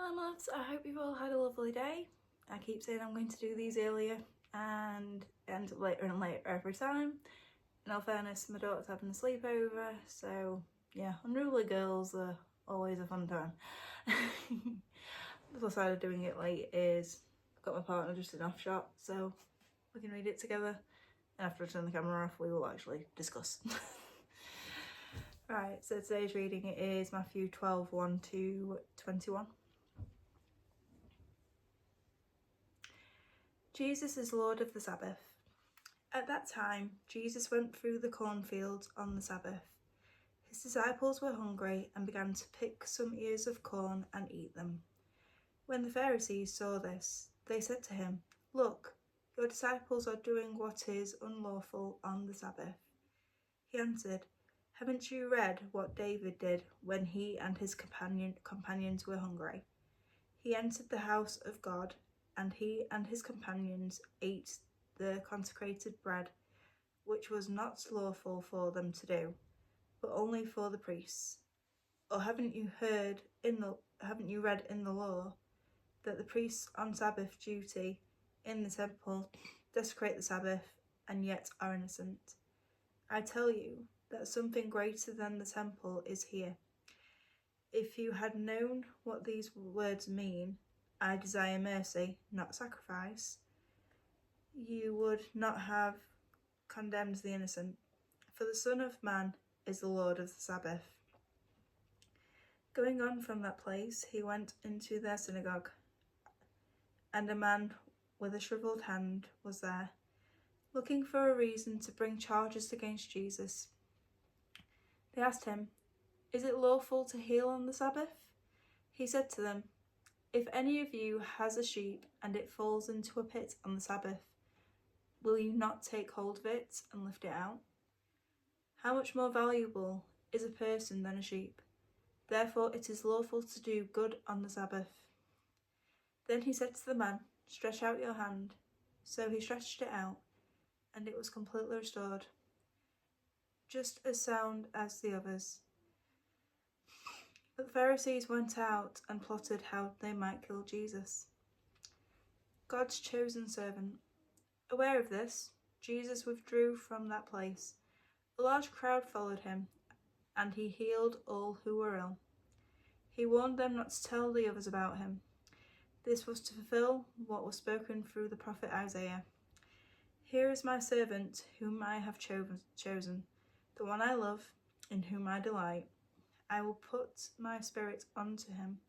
Hello loves, I hope you've all had a lovely day. I keep saying I'm going to do these earlier and end up later and later every time. In all fairness, my daughter's having a sleepover, so yeah, unruly girls are always a fun time. The plus side of doing it late is I've got my partner just in off shot, so we can read it together, and after I turn the camera off we will actually discuss. Right, so today's reading is Matthew 12:1 to 21. Jesus is Lord of the Sabbath. At that time, Jesus went through the cornfields on the Sabbath. His disciples were hungry and began to pick some ears of corn and eat them. When the Pharisees saw this, they said to him, "Look, your disciples are doing what is unlawful on the Sabbath." He answered, "Haven't you read what David did when he and his companions were hungry? He entered the house of God, and he and his companions ate the consecrated bread, which was not lawful for them to do, but only for the priests. Or haven't you read in the law that the priests on Sabbath duty in the temple desecrate the Sabbath and yet are innocent? I tell you that something greater than the temple is here. If you had known what these words mean, 'I desire mercy, not sacrifice,' you would not have condemned the innocent, for the Son of Man is the Lord of the Sabbath." Going on from that place, he went into their synagogue, and a man with a shriveled hand was there, looking for a reason to bring charges against Jesus. They asked him, "Is it lawful to heal on the Sabbath?" He said to them, "If any of you has a sheep and it falls into a pit on the Sabbath, will you not take hold of it and lift it out? How much more valuable is a person than a sheep? Therefore it is lawful to do good on the Sabbath." Then he said to the man, "Stretch out your hand." So he stretched it out, and it was completely restored, just as sound as the others. But the Pharisees went out and plotted how they might kill Jesus, God's chosen servant. Aware of this, Jesus withdrew from that place. A large crowd followed him, and he healed all who were ill. He warned them not to tell the others about him. This was to fulfill what was spoken through the prophet Isaiah. "Here is my servant whom I have chosen, the one I love, in whom I delight. I will put my spirit onto him,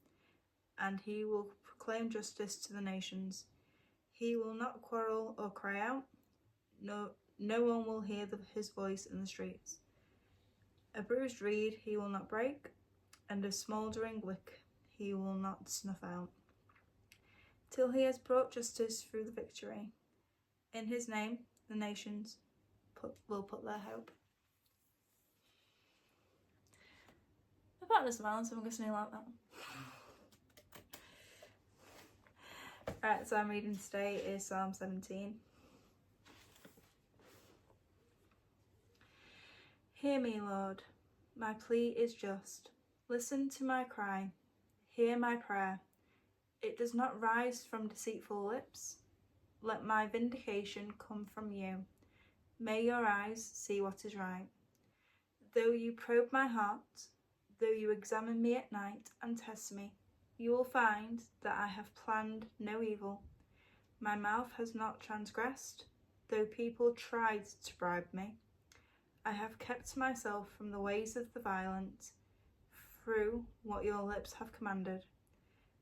and he will proclaim justice to the nations. He will not quarrel or cry out. No one will hear his voice in the streets. A bruised reed he will not break, and a smouldering wick he will not snuff out, till he has brought justice through the victory. In his name, the nations will put their hope." My partner's smiling, so I'm guessing he like that. Alright, so I'm reading today is Psalm 17. "Hear me, Lord, my plea is just. Listen to my cry, hear my prayer. It does not rise from deceitful lips. Let my vindication come from you. May your eyes see what is right. Though you probe my heart, though you examine me at night and test me, you will find that I have planned no evil. My mouth has not transgressed, though people tried to bribe me. I have kept myself from the ways of the violent, through what your lips have commanded.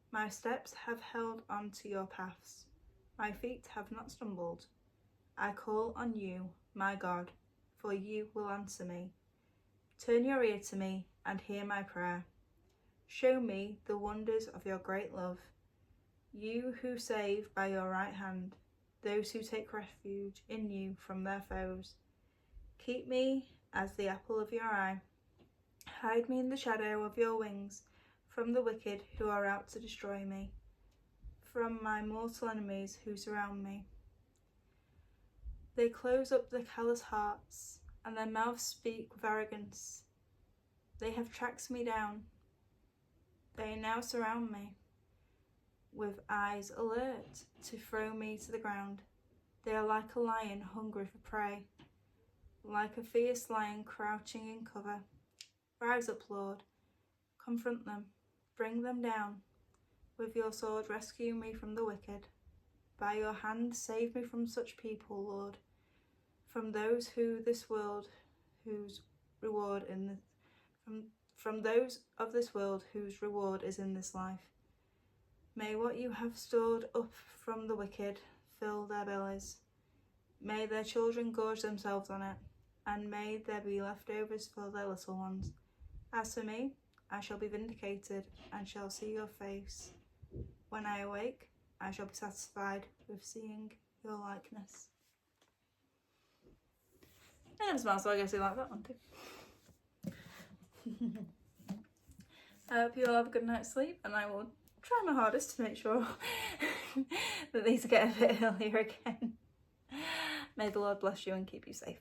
My steps have held on to your paths. My feet have not stumbled. I call on you, my God, for you will answer me. Turn your ear to me and hear my prayer. Show me the wonders of your great love, you who save by your right hand, those who take refuge in you from their foes. Keep me as the apple of your eye. Hide me in the shadow of your wings from the wicked who are out to destroy me, from my mortal enemies who surround me. They close up their callous hearts, and their mouths speak with arrogance. They have tracked me down. They now surround me. with eyes alert to throw me to the ground. They are like a lion hungry for prey, like a fierce lion crouching in cover. Rise up, Lord, confront them, bring them down. With your sword rescue me from the wicked. By your hand save me from such people, Lord, from those who this world whose reward in the, from those of this world whose reward is in this life. May what you have stored up from the wicked fill their bellies. May their children gorge themselves on it, and may there be leftovers for their little ones. As for me, I shall be vindicated and shall see your face. When I awake, I shall be satisfied with seeing your likeness. I never smile, so I guess you like that one too. I hope you all have a good night's sleep, and I will try my hardest to make sure that these get a bit earlier again. May the Lord bless you and keep you safe.